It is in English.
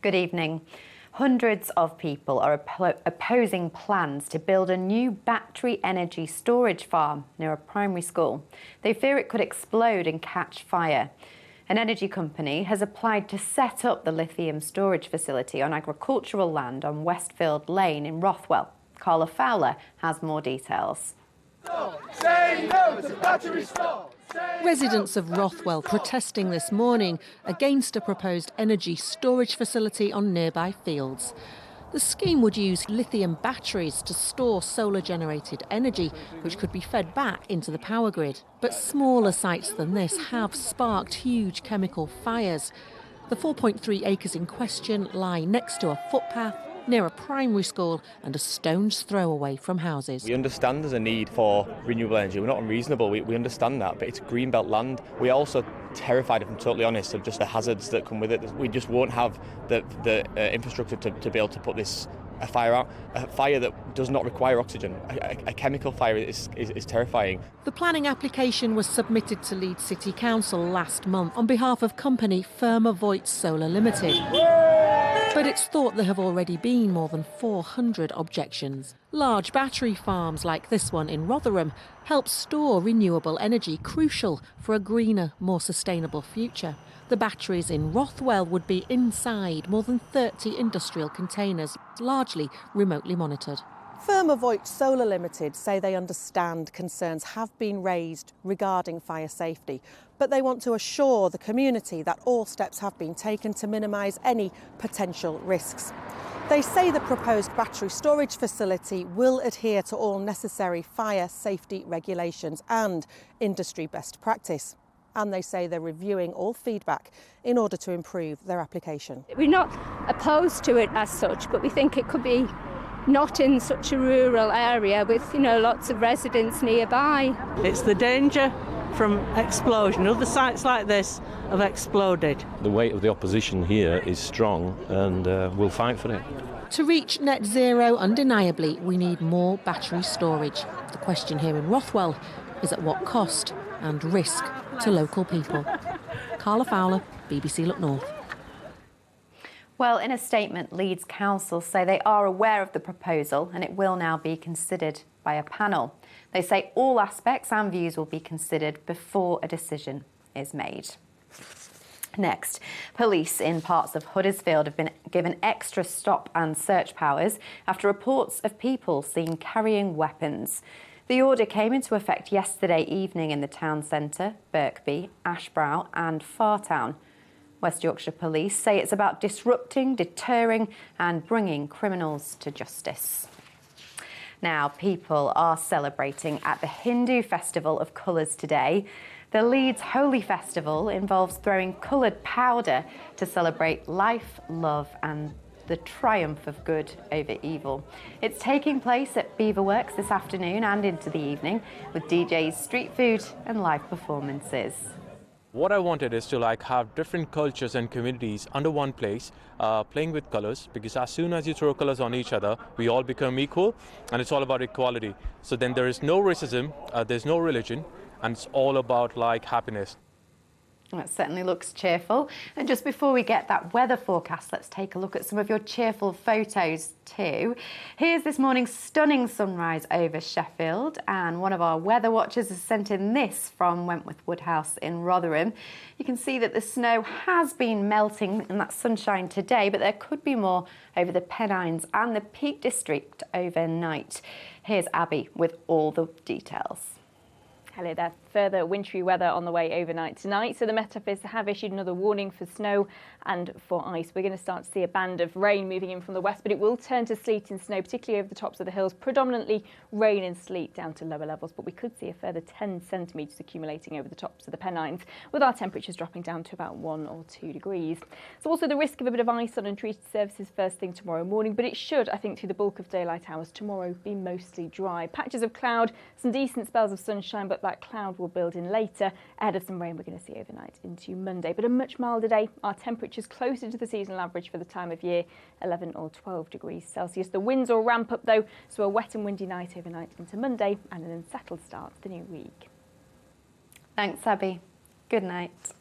Good evening. Hundreds of people are opposing plans to build a new battery energy storage farm near a primary school. They fear it could explode and catch fire. An energy company has applied to set up the lithium storage facility on agricultural land on Westfield Lane in Rothwell. Carla Fowler has more details. Say no to battery storage! Residents of Rothwell protesting this morning against a proposed energy storage facility on nearby fields. The scheme would use lithium batteries to store solar-generated energy, which could be fed back into the power grid. But smaller sites than this have sparked huge chemical fires. The 4.3 acres in question lie next to a footpath, near a primary school and a stone's throw away from houses. We understand there's a need for renewable energy. We're not unreasonable. We understand that, but it's greenbelt land. We're also terrified, if I'm totally honest, of just the hazards that come with it. We just won't have the infrastructure to be able to put a fire out. A fire that does not require oxygen. A chemical fire is terrifying. The planning application was submitted to Leeds City Council last month on behalf of company Firma Voigt Solar Limited. But it's thought there have already been more than 400 objections. Large battery farms like this one in Rotherham help store renewable energy, crucial for a greener, more sustainable future. The batteries in Rothwell would be inside more than 30 industrial containers, largely remotely monitored. Firma Voigt Solar Limited say they understand concerns have been raised regarding fire safety, but they want to assure the community that all steps have been taken to minimise any potential risks. They say the proposed battery storage facility will adhere to all necessary fire safety regulations and industry best practice. And they say they're reviewing all feedback in order to improve their application. We're not opposed to it as such, but we think it could be not in such a rural area with, lots of residents nearby. It's the danger from explosion. Other sites like this have exploded. The weight of the opposition here is strong and we'll fight for it. To reach net zero, undeniably, we need more battery storage. The question here in Rothwell is at what cost and risk to local people. Carla Fowler, BBC Look North. Well, in a statement, Leeds Council say they are aware of the proposal and it will now be considered by a panel. They say all aspects and views will be considered before a decision is made. Next, police in parts of Huddersfield have been given extra stop and search powers after reports of people seen carrying weapons. The order came into effect yesterday evening in the town centre, Birkby, Ashbrow and Fartown. West Yorkshire Police say it's about disrupting, deterring and bringing criminals to justice. Now, people are celebrating at the Hindu Festival of Colours today. The Leeds Holy Festival involves throwing coloured powder to celebrate life, love and the triumph of good over evil. It's taking place at Beaverworks this afternoon and into the evening with DJs, street food and live performances. What I wanted is to have different cultures and communities under one place, playing with colors, because as soon as you throw colors on each other, we all become equal, and it's all about equality. So then there is no racism, there's no religion, and it's all about happiness. That certainly looks cheerful. And just before we get that weather forecast, let's take a look at some of your cheerful photos too. Here's this morning's stunning sunrise over Sheffield, and one of our weather watchers has sent in this from Wentworth Woodhouse in Rotherham. You can see that the snow has been melting in that sunshine today, but there could be more over the Pennines and the Peak District overnight. Here's Abby with all the details. Hello there. Further wintry weather on the way overnight tonight. So the Met Office have issued another warning for snow and for ice. We're going to start to see a band of rain moving in from the west, but it will turn to sleet and snow, particularly over the tops of the hills. Predominantly rain and sleet down to lower levels, but we could see a further 10 centimetres accumulating over the tops of the Pennines, with our temperatures dropping down to about 1 or 2 degrees. So also the risk of a bit of ice on untreated surfaces first thing tomorrow morning, but it should, I think, through the bulk of daylight hours tomorrow be mostly dry. Patches of cloud, some decent spells of sunshine, but that cloud will build in later ahead of some rain we're going to see overnight into Monday. But a much milder day. Our temperatures closer to the seasonal average for the time of year, 11 or 12 degrees Celsius. The winds will ramp up though, so a wet and windy night overnight into Monday and an unsettled start to the new week. Thanks, Abby. Good night.